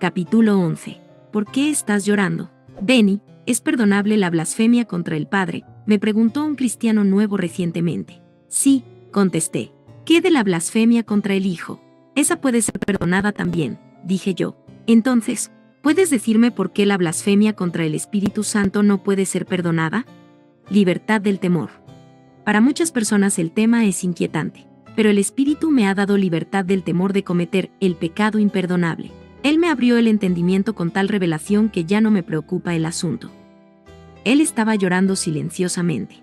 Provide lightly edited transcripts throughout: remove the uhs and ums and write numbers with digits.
Capítulo 11. ¿Por qué estás llorando? Benny, ¿es perdonable la blasfemia contra el Padre?, me preguntó un cristiano nuevo recientemente. Sí, contesté. ¿Qué de la blasfemia contra el Hijo? Esa puede ser perdonada también, dije yo. Entonces, ¿puedes decirme por qué la blasfemia contra el Espíritu Santo no puede ser perdonada? Libertad del temor. Para muchas personas el tema es inquietante, pero el Espíritu me ha dado libertad del temor de cometer el pecado imperdonable. Él me abrió el entendimiento con tal revelación que ya no me preocupa el asunto. Él estaba llorando silenciosamente.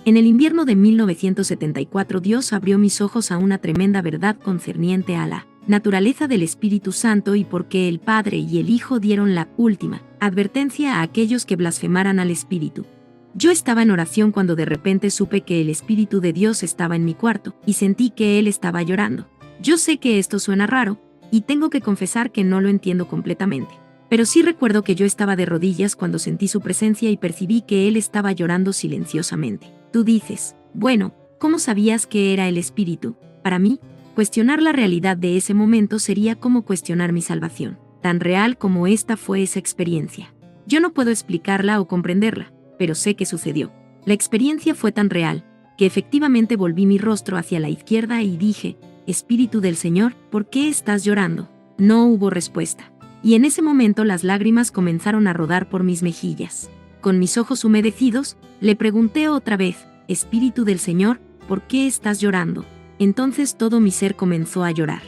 En el invierno de 1974 Dios abrió mis ojos a una tremenda verdad concerniente a la naturaleza del Espíritu Santo y por qué el Padre y el Hijo dieron la última advertencia a aquellos que blasfemaran al Espíritu. Yo estaba en oración cuando de repente supe que el Espíritu de Dios estaba en mi cuarto y sentí que Él estaba llorando. Yo sé que esto suena raro, y tengo que confesar que no lo entiendo completamente. Pero sí recuerdo que yo estaba de rodillas cuando sentí su presencia y percibí que él estaba llorando silenciosamente. Tú dices, bueno, ¿cómo sabías que era el Espíritu? Para mí, cuestionar la realidad de ese momento sería como cuestionar mi salvación, tan real como esta fue esa experiencia. Yo no puedo explicarla o comprenderla, pero sé que sucedió. La experiencia fue tan real, que efectivamente volví mi rostro hacia la izquierda y dije, Espíritu del Señor, ¿por qué estás llorando? No hubo respuesta. Y en ese momento las lágrimas comenzaron a rodar por mis mejillas. Con mis ojos humedecidos, le pregunté otra vez, Espíritu del Señor, ¿por qué estás llorando? Entonces todo mi ser comenzó a llorar.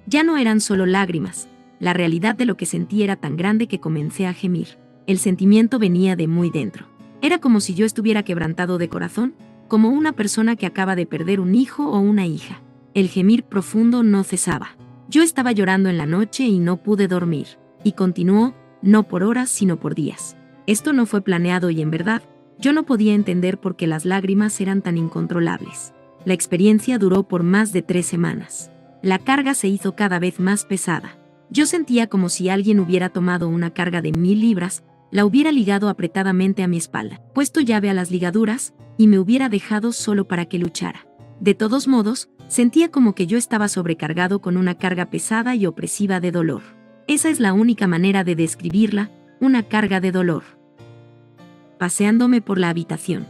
Ya no eran solo lágrimas, la realidad de lo que sentí era tan grande que comencé a gemir. El sentimiento venía de muy dentro. Era como si yo estuviera quebrantado de corazón, como una persona que acaba de perder un hijo o una hija. El gemir profundo no cesaba. Yo estaba llorando en la noche y no pude dormir. Y continuó, no por horas sino por días. Esto no fue planeado y en verdad, yo no podía entender por qué las lágrimas eran tan incontrolables. La experiencia duró por más de 3 semanas. La carga se hizo cada vez más pesada. Yo sentía como si alguien hubiera tomado una carga de 1000 libras, la hubiera ligado apretadamente a mi espalda, puesto llave a las ligaduras, y me hubiera dejado solo para que luchara. De todos modos, sentía como que yo estaba sobrecargado con una carga pesada y opresiva de dolor. Esa es la única manera de describirla, una carga de dolor. Paseándome por la habitación.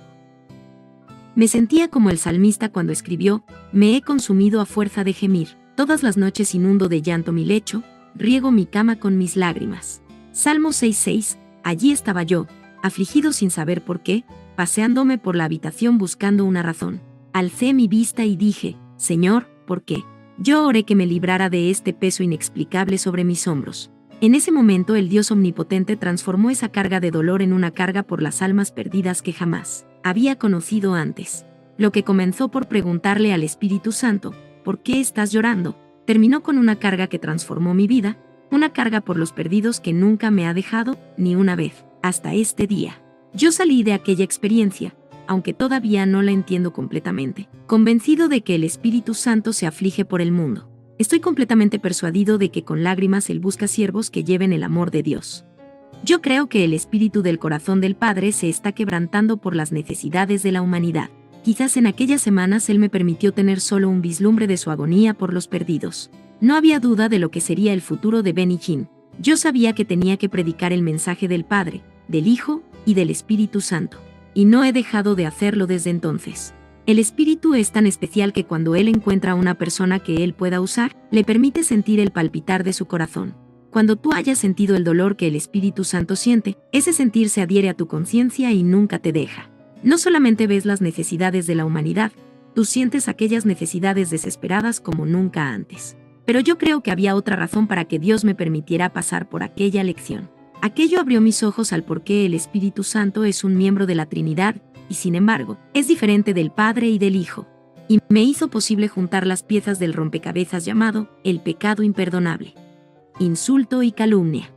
Me sentía como el salmista cuando escribió, me he consumido a fuerza de gemir, todas las noches inundo de llanto mi lecho, riego mi cama con mis lágrimas. Salmo 6:6, allí estaba yo, afligido sin saber por qué, paseándome por la habitación buscando una razón. Alcé mi vista y dije, Señor, ¿por qué? Yo oré que me librara de este peso inexplicable sobre mis hombros. En ese momento el Dios omnipotente transformó esa carga de dolor en una carga por las almas perdidas que jamás había conocido antes. Lo que comenzó por preguntarle al Espíritu Santo, ¿por qué estás llorando?, terminó con una carga que transformó mi vida, una carga por los perdidos que nunca me ha dejado, ni una vez, hasta este día. Yo salí de aquella experiencia, aunque todavía no la entiendo completamente, convencido de que el Espíritu Santo se aflige por el mundo. Estoy completamente persuadido de que con lágrimas Él busca siervos que lleven el amor de Dios. Yo creo que el Espíritu del corazón del Padre se está quebrantando por las necesidades de la humanidad. Quizás en aquellas semanas Él me permitió tener solo un vislumbre de su agonía por los perdidos. No había duda de lo que sería el futuro de Benny Hinn. Yo sabía que tenía que predicar el mensaje del Padre, del Hijo y del Espíritu Santo. Y no he dejado de hacerlo desde entonces. El Espíritu es tan especial que cuando Él encuentra a una persona que Él pueda usar, le permite sentir el palpitar de su corazón. Cuando tú hayas sentido el dolor que el Espíritu Santo siente, ese sentir se adhiere a tu conciencia y nunca te deja. No solamente ves las necesidades de la humanidad, tú sientes aquellas necesidades desesperadas como nunca antes. Pero yo creo que había otra razón para que Dios me permitiera pasar por aquella lección. Aquello abrió mis ojos al por qué el Espíritu Santo es un miembro de la Trinidad, y sin embargo, es diferente del Padre y del Hijo. Y me hizo posible juntar las piezas del rompecabezas llamado el pecado imperdonable. Insulto y calumnia.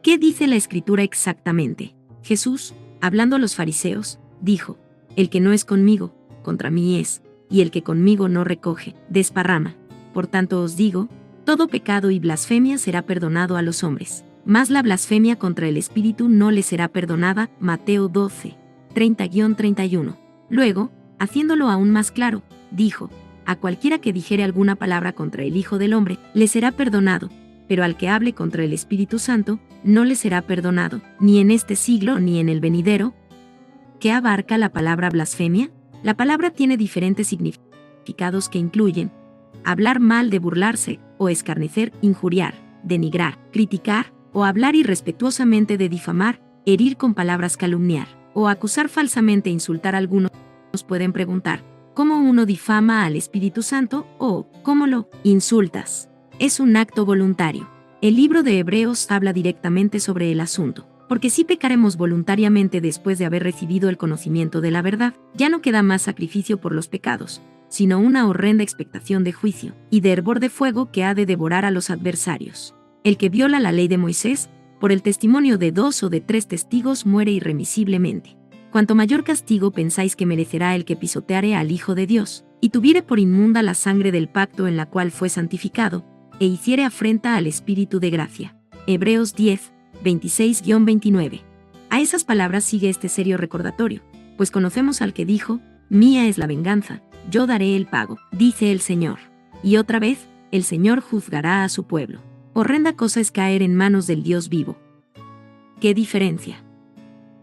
¿Qué dice la Escritura exactamente? Jesús, hablando a los fariseos, dijo, el que no es conmigo, contra mí es, y el que conmigo no recoge, desparrama. Por tanto os digo, todo pecado y blasfemia será perdonado a los hombres. Mas la blasfemia contra el Espíritu no le será perdonada. Mateo 12, 30-31. Luego, haciéndolo aún más claro, dijo, a cualquiera que dijere alguna palabra contra el Hijo del Hombre, le será perdonado, pero al que hable contra el Espíritu Santo, no le será perdonado, ni en este siglo ni en el venidero. ¿Qué abarca la palabra blasfemia? La palabra tiene diferentes significados que incluyen hablar mal de burlarse, o escarnecer, injuriar, denigrar, criticar, o hablar irrespetuosamente de difamar, herir con palabras, calumniar, o acusar falsamente, insultar a algunos. Nos pueden preguntar, ¿cómo uno difama al Espíritu Santo o cómo lo insultas? Es un acto voluntario. El libro de Hebreos habla directamente sobre el asunto, porque si pecaremos voluntariamente después de haber recibido el conocimiento de la verdad, ya no queda más sacrificio por los pecados, sino una horrenda expectación de juicio y de hervor de fuego que ha de devorar a los adversarios. El que viola la ley de Moisés, por el testimonio de 2 o de 3 testigos, muere irremisiblemente. Cuanto mayor castigo pensáis que merecerá el que pisoteare al Hijo de Dios, y tuviere por inmunda la sangre del pacto en la cual fue santificado, e hiciere afrenta al Espíritu de gracia. Hebreos 10, 26-29. A esas palabras sigue este serio recordatorio, pues conocemos al que dijo, mía es la venganza, yo daré el pago, dice el Señor. Y otra vez, el Señor juzgará a su pueblo. Horrenda cosa es caer en manos del Dios vivo. ¿Qué diferencia?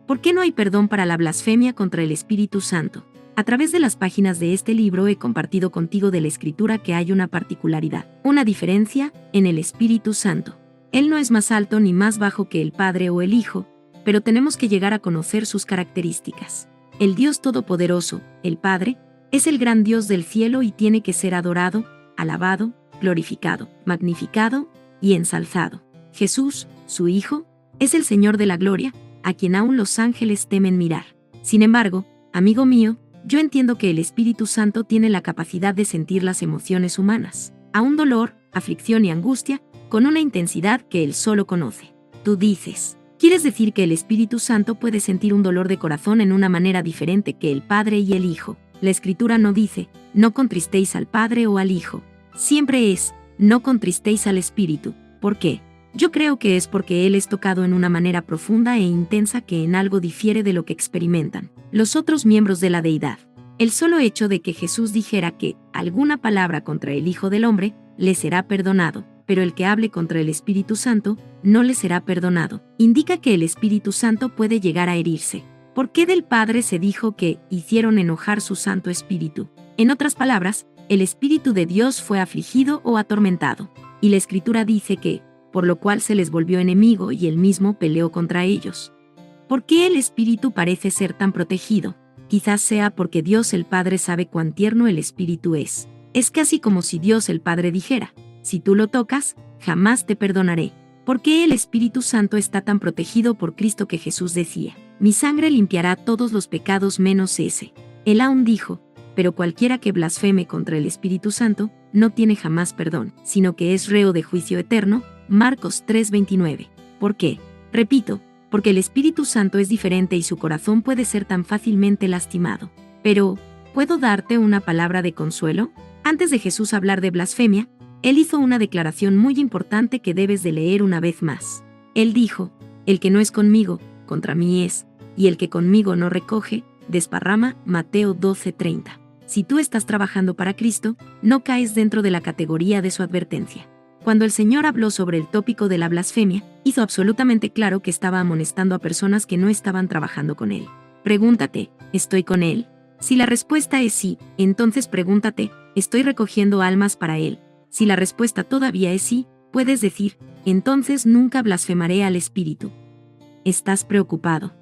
¿Por qué no hay perdón para la blasfemia contra el Espíritu Santo? A través de las páginas de este libro he compartido contigo de la Escritura que hay una particularidad, una diferencia, en el Espíritu Santo. Él no es más alto ni más bajo que el Padre o el Hijo, pero tenemos que llegar a conocer sus características. El Dios Todopoderoso, el Padre, es el gran Dios del cielo y tiene que ser adorado, alabado, glorificado, magnificado y ensalzado. Jesús, su Hijo, es el Señor de la gloria, a quien aún los ángeles temen mirar. Sin embargo, amigo mío, yo entiendo que el Espíritu Santo tiene la capacidad de sentir las emociones humanas, aún dolor, aflicción y angustia, con una intensidad que Él solo conoce. Tú dices, ¿quieres decir que el Espíritu Santo puede sentir un dolor de corazón en una manera diferente que el Padre y el Hijo? La Escritura no dice, no contristéis al Padre o al Hijo. Siempre es, no contristéis al Espíritu. ¿Por qué? Yo creo que es porque Él es tocado en una manera profunda e intensa que en algo difiere de lo que experimentan los otros miembros de la deidad. El solo hecho de que Jesús dijera que alguna palabra contra el Hijo del Hombre le será perdonado, pero el que hable contra el Espíritu Santo no le será perdonado, indica que el Espíritu Santo puede llegar a herirse. ¿Por qué del Padre se dijo que hicieron enojar su Santo Espíritu? En otras palabras, el Espíritu de Dios fue afligido o atormentado, y la Escritura dice que, por lo cual se les volvió enemigo y él mismo peleó contra ellos. ¿Por qué el Espíritu parece ser tan protegido? Quizás sea porque Dios el Padre sabe cuán tierno el Espíritu es. Es casi como si Dios el Padre dijera, si tú lo tocas, jamás te perdonaré. ¿Por qué el Espíritu Santo está tan protegido por Cristo que Jesús decía, mi sangre limpiará todos los pecados menos ese? Él aún dijo, pero cualquiera que blasfeme contra el Espíritu Santo, no tiene jamás perdón, sino que es reo de juicio eterno. Marcos 3:29. ¿Por qué? Repito, porque el Espíritu Santo es diferente y su corazón puede ser tan fácilmente lastimado. Pero, ¿puedo darte una palabra de consuelo? Antes de Jesús hablar de blasfemia, Él hizo una declaración muy importante que debes de leer una vez más. Él dijo, el que no es conmigo, contra mí es, y el que conmigo no recoge, desparrama. Mateo 12:30. Si tú estás trabajando para Cristo, no caes dentro de la categoría de su advertencia. Cuando el Señor habló sobre el tópico de la blasfemia, hizo absolutamente claro que estaba amonestando a personas que no estaban trabajando con Él. Pregúntate, ¿estoy con Él? Si la respuesta es sí, entonces pregúntate, ¿estoy recogiendo almas para Él? Si la respuesta todavía es sí, puedes decir, entonces nunca blasfemaré al Espíritu. ¿Estás preocupado?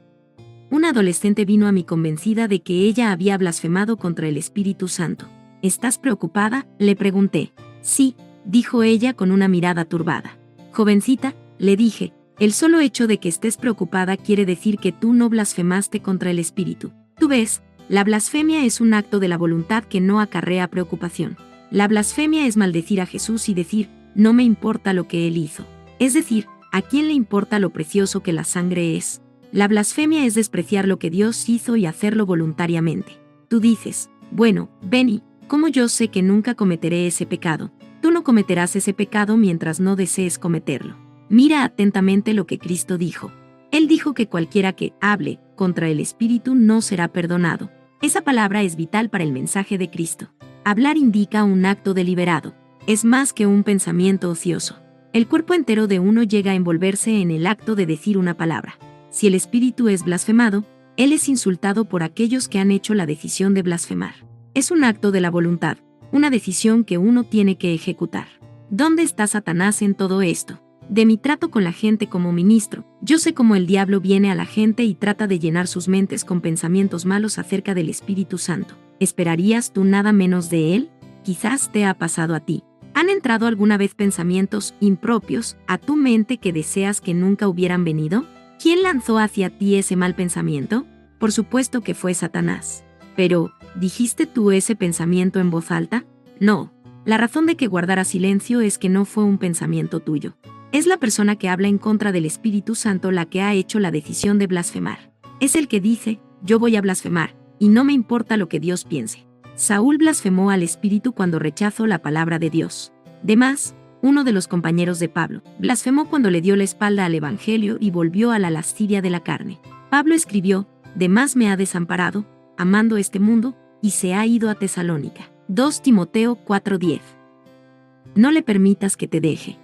Una adolescente vino a mí convencida de que ella había blasfemado contra el Espíritu Santo. ¿Estás preocupada?, le pregunté. Sí, dijo ella con una mirada turbada. Jovencita, le dije, el solo hecho de que estés preocupada quiere decir que tú no blasfemaste contra el Espíritu. Tú ves, la blasfemia es un acto de la voluntad que no acarrea preocupación. La blasfemia es maldecir a Jesús y decir, no me importa lo que Él hizo. Es decir, ¿a quién le importa lo precioso que la sangre es? La blasfemia es despreciar lo que Dios hizo y hacerlo voluntariamente. Tú dices, bueno, Benny, ¿cómo yo sé que nunca cometeré ese pecado? Tú no cometerás ese pecado mientras no desees cometerlo. Mira atentamente lo que Cristo dijo. Él dijo que cualquiera que hable contra el Espíritu no será perdonado. Esa palabra es vital para el mensaje de Cristo. Hablar indica un acto deliberado. Es más que un pensamiento ocioso. El cuerpo entero de uno llega a envolverse en el acto de decir una palabra. Si el espíritu es blasfemado, él es insultado por aquellos que han hecho la decisión de blasfemar. Es un acto de la voluntad, una decisión que uno tiene que ejecutar. ¿Dónde está Satanás en todo esto? De mi trato con la gente como ministro, yo sé cómo el diablo viene a la gente y trata de llenar sus mentes con pensamientos malos acerca del Espíritu Santo. ¿Esperarías tú nada menos de él? Quizás te ha pasado a ti. ¿Han entrado alguna vez pensamientos impropios a tu mente que deseas que nunca hubieran venido? ¿Quién lanzó hacia ti ese mal pensamiento? Por supuesto que fue Satanás. Pero, ¿dijiste tú ese pensamiento en voz alta? No. La razón de que guardara silencio es que no fue un pensamiento tuyo. Es la persona que habla en contra del Espíritu Santo la que ha hecho la decisión de blasfemar. Es el que dice, yo voy a blasfemar, y no me importa lo que Dios piense. Saúl blasfemó al Espíritu cuando rechazó la palabra de Dios. Demás, uno de los compañeros de Pablo, blasfemó cuando le dio la espalda al Evangelio y volvió a la lascivia de la carne. Pablo escribió, Demás me ha desamparado, amando este mundo, y se ha ido a Tesalónica. 2 Timoteo 4:10. No le permitas que te deje.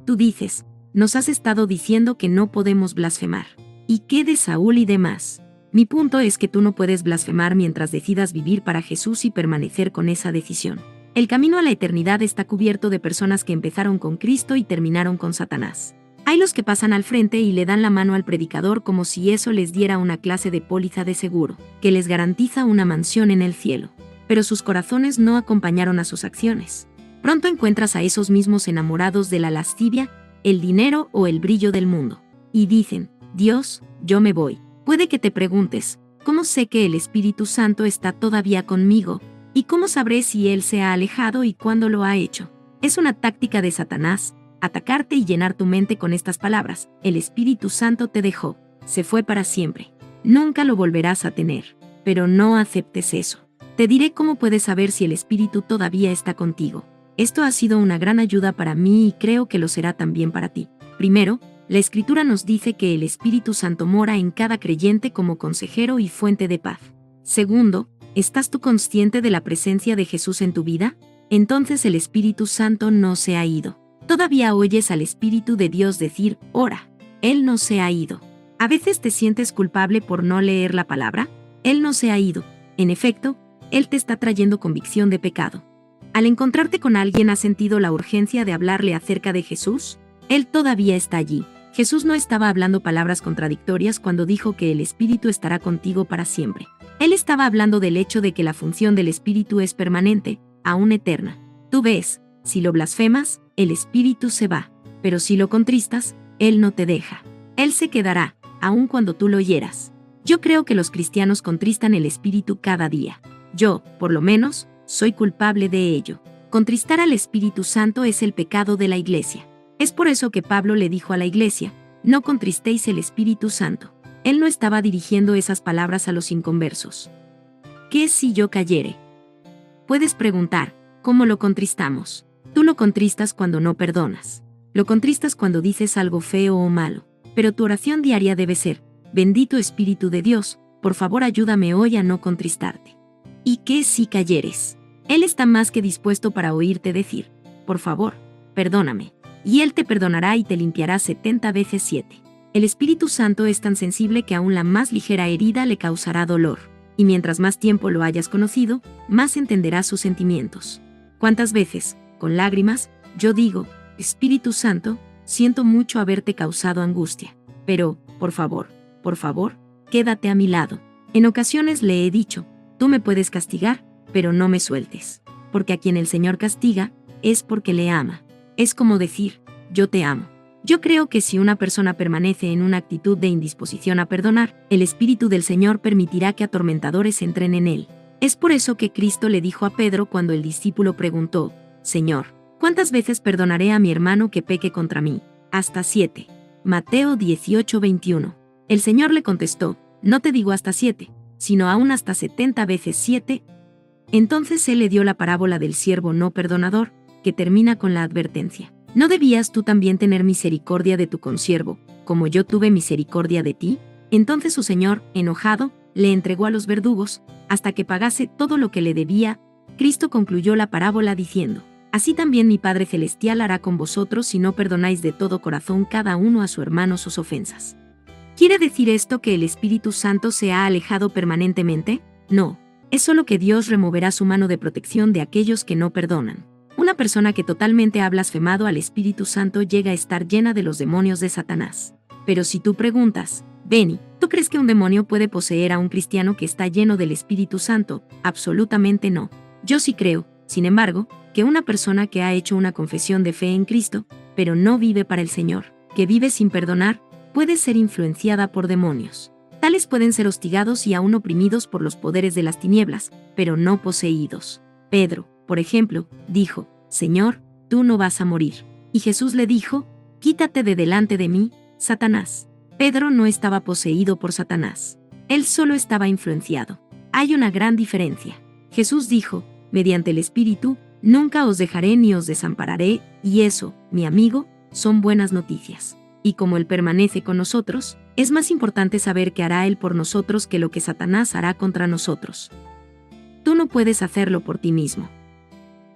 Tú dices, nos has estado diciendo que no podemos blasfemar. ¿Y qué de Saúl y demás? Mi punto es que tú no puedes blasfemar mientras decidas vivir para Jesús y permanecer con esa decisión. El camino a la eternidad está cubierto de personas que empezaron con Cristo y terminaron con Satanás. Hay los que pasan al frente y le dan la mano al predicador como si eso les diera una clase de póliza de seguro, que les garantiza una mansión en el cielo. Pero sus corazones no acompañaron a sus acciones. Pronto encuentras a esos mismos enamorados de la lascivia, el dinero o el brillo del mundo. Y dicen, Dios, yo me voy. Puede que te preguntes, ¿cómo sé que el Espíritu Santo está todavía conmigo? ¿Y cómo sabré si Él se ha alejado y cuándo lo ha hecho? Es una táctica de Satanás, atacarte y llenar tu mente con estas palabras. El Espíritu Santo te dejó, se fue para siempre. Nunca lo volverás a tener. Pero no aceptes eso. Te diré cómo puedes saber si el Espíritu todavía está contigo. Esto ha sido una gran ayuda para mí y creo que lo será también para ti. Primero, la Escritura nos dice que el Espíritu Santo mora en cada creyente como consejero y fuente de paz. Segundo, ¿estás tú consciente de la presencia de Jesús en tu vida? Entonces el Espíritu Santo no se ha ido. Todavía oyes al Espíritu de Dios decir, ora. Él no se ha ido. ¿A veces te sientes culpable por no leer la palabra? Él no se ha ido. En efecto, Él te está trayendo convicción de pecado. Al encontrarte con alguien, ¿has sentido la urgencia de hablarle acerca de Jesús? Él todavía está allí. Jesús no estaba hablando palabras contradictorias cuando dijo que el Espíritu estará contigo para siempre. Él estaba hablando del hecho de que la función del Espíritu es permanente, aún eterna. Tú ves, si lo blasfemas, el Espíritu se va, pero si lo contristas, Él no te deja. Él se quedará, aun cuando tú lo hieras. Yo creo que los cristianos contristan el Espíritu cada día. Yo, por lo menos, soy culpable de ello. Contristar al Espíritu Santo es el pecado de la Iglesia. Es por eso que Pablo le dijo a la Iglesia, no contristéis el Espíritu Santo. Él no estaba dirigiendo esas palabras a los inconversos. ¿Qué si yo cayere? Puedes preguntar, ¿cómo lo contristamos? Tú lo contristas cuando no perdonas. Lo contristas cuando dices algo feo o malo. Pero tu oración diaria debe ser, bendito Espíritu de Dios, por favor ayúdame hoy a no contristarte. ¿Y qué si cayeres? Él está más que dispuesto para oírte decir, por favor, perdóname. Y Él te perdonará y te limpiará 70 veces 7. El Espíritu Santo es tan sensible que aún la más ligera herida le causará dolor. Y mientras más tiempo lo hayas conocido, más entenderás sus sentimientos. ¿Cuántas veces, con lágrimas, yo digo, Espíritu Santo, siento mucho haberte causado angustia. Pero, por favor, quédate a mi lado. En ocasiones le he dicho, tú me puedes castigar, pero no me sueltes. Porque a quien el Señor castiga, es porque le ama. Es como decir, yo te amo. Yo creo que si una persona permanece en una actitud de indisposición a perdonar, el Espíritu del Señor permitirá que atormentadores entren en él. Es por eso que Cristo le dijo a Pedro cuando el discípulo preguntó, Señor, ¿cuántas veces perdonaré a mi hermano que peque contra mí? Hasta 7. Mateo 18:21. El Señor le contestó, no te digo hasta 7, sino aún hasta 70 veces 7. Entonces él le dio la parábola del siervo no perdonador, que termina con la advertencia. ¿No debías tú también tener misericordia de tu consiervo, como yo tuve misericordia de ti? Entonces su señor, enojado, le entregó a los verdugos, hasta que pagase todo lo que le debía. Cristo concluyó la parábola diciendo, así también mi Padre Celestial hará con vosotros si no perdonáis de todo corazón cada uno a su hermano sus ofensas. ¿Quiere decir esto que el Espíritu Santo se ha alejado permanentemente? No, es solo que Dios removerá su mano de protección de aquellos que no perdonan. Una persona que totalmente ha blasfemado al Espíritu Santo llega a estar llena de los demonios de Satanás. Pero si tú preguntas, Benny, ¿tú crees que un demonio puede poseer a un cristiano que está lleno del Espíritu Santo? Absolutamente no. Yo sí creo, sin embargo, que una persona que ha hecho una confesión de fe en Cristo, pero no vive para el Señor, que vive sin perdonar, puede ser influenciada por demonios. Tales pueden ser hostigados y aún oprimidos por los poderes de las tinieblas, pero no poseídos. Pedro, por ejemplo, dijo, Señor, tú no vas a morir. Y Jesús le dijo, quítate de delante de mí, Satanás. Pedro no estaba poseído por Satanás. Él solo estaba influenciado. Hay una gran diferencia. Jesús dijo, mediante el Espíritu, nunca os dejaré ni os desampararé, y eso, mi amigo, son buenas noticias. Y como Él permanece con nosotros, es más importante saber qué hará Él por nosotros que lo que Satanás hará contra nosotros. Tú no puedes hacerlo por ti mismo.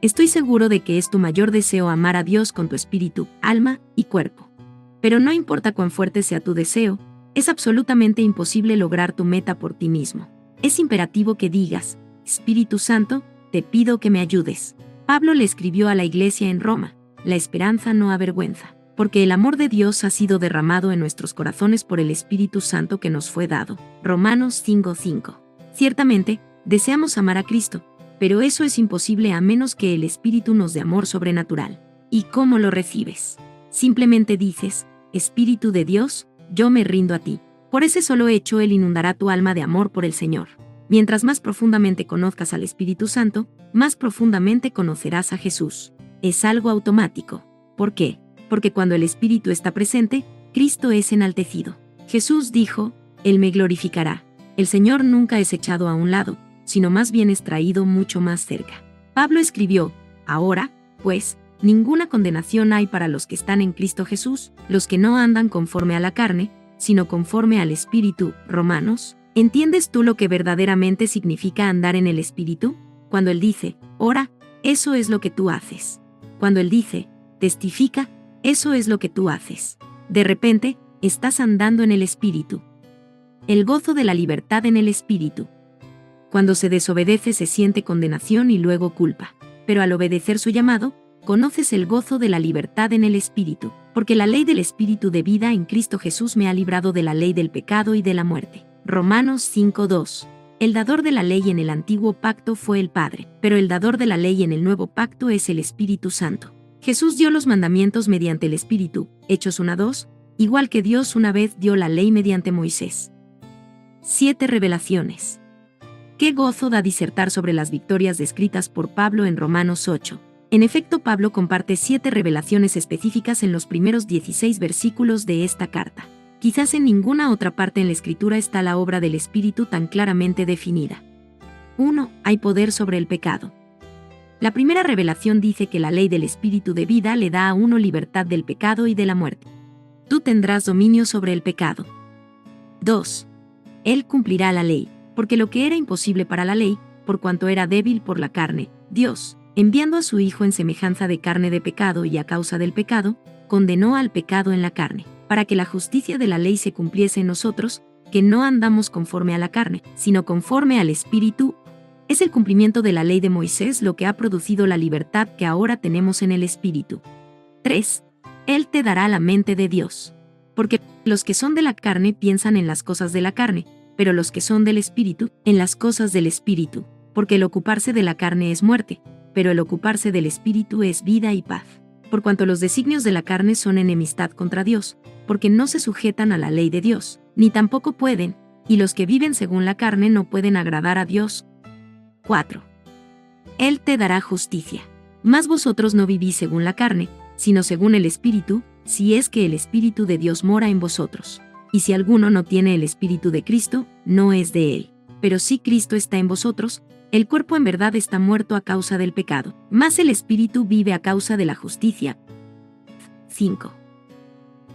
Estoy seguro de que es tu mayor deseo amar a Dios con tu espíritu, alma y cuerpo. Pero no importa cuán fuerte sea tu deseo, es absolutamente imposible lograr tu meta por ti mismo. Es imperativo que digas, Espíritu Santo, te pido que me ayudes. Pablo le escribió a la iglesia en Roma, la esperanza no avergüenza, porque el amor de Dios ha sido derramado en nuestros corazones por el Espíritu Santo que nos fue dado. Romanos 5:5. Ciertamente, deseamos amar a Cristo, pero eso es imposible a menos que el Espíritu nos dé amor sobrenatural. ¿Y cómo lo recibes? Simplemente dices, Espíritu de Dios, yo me rindo a ti. Por ese solo hecho Él inundará tu alma de amor por el Señor. Mientras más profundamente conozcas al Espíritu Santo, más profundamente conocerás a Jesús. Es algo automático. ¿Por qué? Porque cuando el Espíritu está presente, Cristo es enaltecido. Jesús dijo, Él me glorificará. El Señor nunca es echado a un lado, sino más bien es traído mucho más cerca. Pablo escribió, ahora, pues, ninguna condenación hay para los que están en Cristo Jesús, los que no andan conforme a la carne, sino conforme al Espíritu. Romanos, ¿entiendes tú lo que verdaderamente significa andar en el Espíritu? Cuando Él dice, ora, eso es lo que tú haces. Cuando Él dice, testifica, eso es lo que tú haces. De repente, estás andando en el Espíritu. El gozo de la libertad en el Espíritu. Cuando se desobedece se siente condenación y luego culpa. Pero al obedecer su llamado, conoces el gozo de la libertad en el Espíritu, porque la ley del Espíritu de vida en Cristo Jesús me ha librado de la ley del pecado y de la muerte. Romanos 5:2. El dador de la ley en el antiguo pacto fue el Padre, pero el dador de la ley en el nuevo pacto es el Espíritu Santo. Jesús dio los mandamientos mediante el Espíritu, Hechos 1:2, igual que Dios una vez dio la ley mediante Moisés. 7 revelaciones. Qué gozo da disertar sobre las victorias descritas por Pablo en Romanos 8. En efecto, Pablo comparte 7 revelaciones específicas en los primeros 16 versículos de esta carta. Quizás en ninguna otra parte en la Escritura está la obra del Espíritu tan claramente definida. 1. Hay poder sobre el pecado. La primera revelación dice que la ley del Espíritu de vida le da a uno libertad del pecado y de la muerte. Tú tendrás dominio sobre el pecado. 2. Él cumplirá la ley, porque lo que era imposible para la ley, por cuanto era débil por la carne, Dios, enviando a su Hijo en semejanza de carne de pecado y a causa del pecado, condenó al pecado en la carne, para que la justicia de la ley se cumpliese en nosotros, que no andamos conforme a la carne, sino conforme al Espíritu. Es el cumplimiento de la ley de Moisés lo que ha producido la libertad que ahora tenemos en el Espíritu. 3. Él te dará la mente de Dios. Porque los que son de la carne piensan en las cosas de la carne, pero los que son del Espíritu, en las cosas del Espíritu, porque el ocuparse de la carne es muerte, pero el ocuparse del Espíritu es vida y paz. Por cuanto los designios de la carne son enemistad contra Dios, porque no se sujetan a la ley de Dios, ni tampoco pueden, y los que viven según la carne no pueden agradar a Dios. 4. Él te dará justicia. Mas vosotros no vivís según la carne, sino según el Espíritu, si es que el Espíritu de Dios mora en vosotros. Y si alguno no tiene el Espíritu de Cristo, no es de él. Pero si Cristo está en vosotros, el cuerpo en verdad está muerto a causa del pecado, mas el Espíritu vive a causa de la justicia. 5.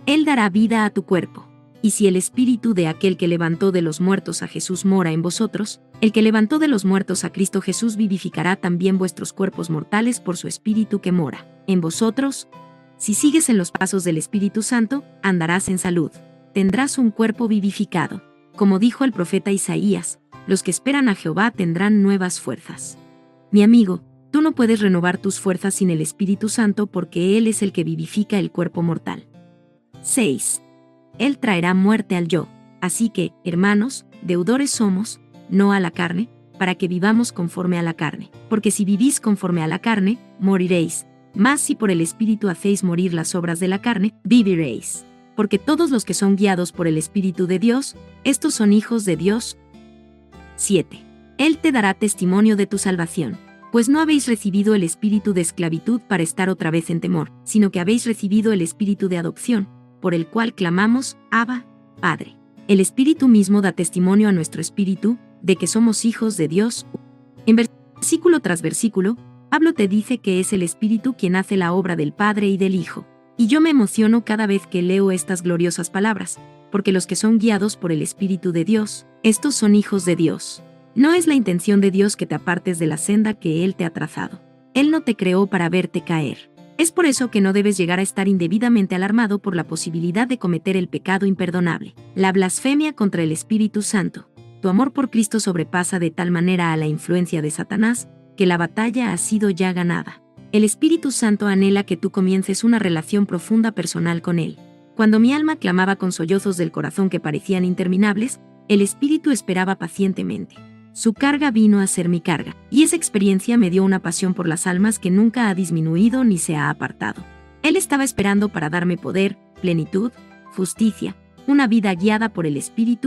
Él dará vida a tu cuerpo. Y si el espíritu de aquel que levantó de los muertos a Jesús mora en vosotros, el que levantó de los muertos a Cristo Jesús vivificará también vuestros cuerpos mortales por su espíritu que mora en vosotros. Si sigues en los pasos del Espíritu Santo, andarás en salud. Tendrás un cuerpo vivificado. Como dijo el profeta Isaías, los que esperan a Jehová tendrán nuevas fuerzas. Mi amigo, tú no puedes renovar tus fuerzas sin el Espíritu Santo porque Él es el que vivifica el cuerpo mortal. 6. Él traerá muerte al yo. Así que, hermanos, deudores somos, no a la carne, para que vivamos conforme a la carne. Porque si vivís conforme a la carne, moriréis. Mas si por el Espíritu hacéis morir las obras de la carne, viviréis. Porque todos los que son guiados por el Espíritu de Dios, estos son hijos de Dios. 7. Él te dará testimonio de tu salvación. Pues no habéis recibido el espíritu de esclavitud para estar otra vez en temor, sino que habéis recibido el espíritu de adopción, por el cual clamamos, Abba, Padre. El Espíritu mismo da testimonio a nuestro espíritu, de que somos hijos de Dios. En versículo tras versículo, Pablo te dice que es el Espíritu quien hace la obra del Padre y del Hijo. Y yo me emociono cada vez que leo estas gloriosas palabras, porque los que son guiados por el Espíritu de Dios, estos son hijos de Dios. No es la intención de Dios que te apartes de la senda que Él te ha trazado. Él no te creó para verte caer. Es por eso que no debes llegar a estar indebidamente alarmado por la posibilidad de cometer el pecado imperdonable, la blasfemia contra el Espíritu Santo. Tu amor por Cristo sobrepasa de tal manera a la influencia de Satanás, que la batalla ha sido ya ganada. El Espíritu Santo anhela que tú comiences una relación profunda personal con Él. Cuando mi alma clamaba con sollozos del corazón que parecían interminables, el Espíritu esperaba pacientemente. Su carga vino a ser mi carga, y esa experiencia me dio una pasión por las almas que nunca ha disminuido ni se ha apartado. Él estaba esperando para darme poder, plenitud, justicia, una vida guiada por el Espíritu,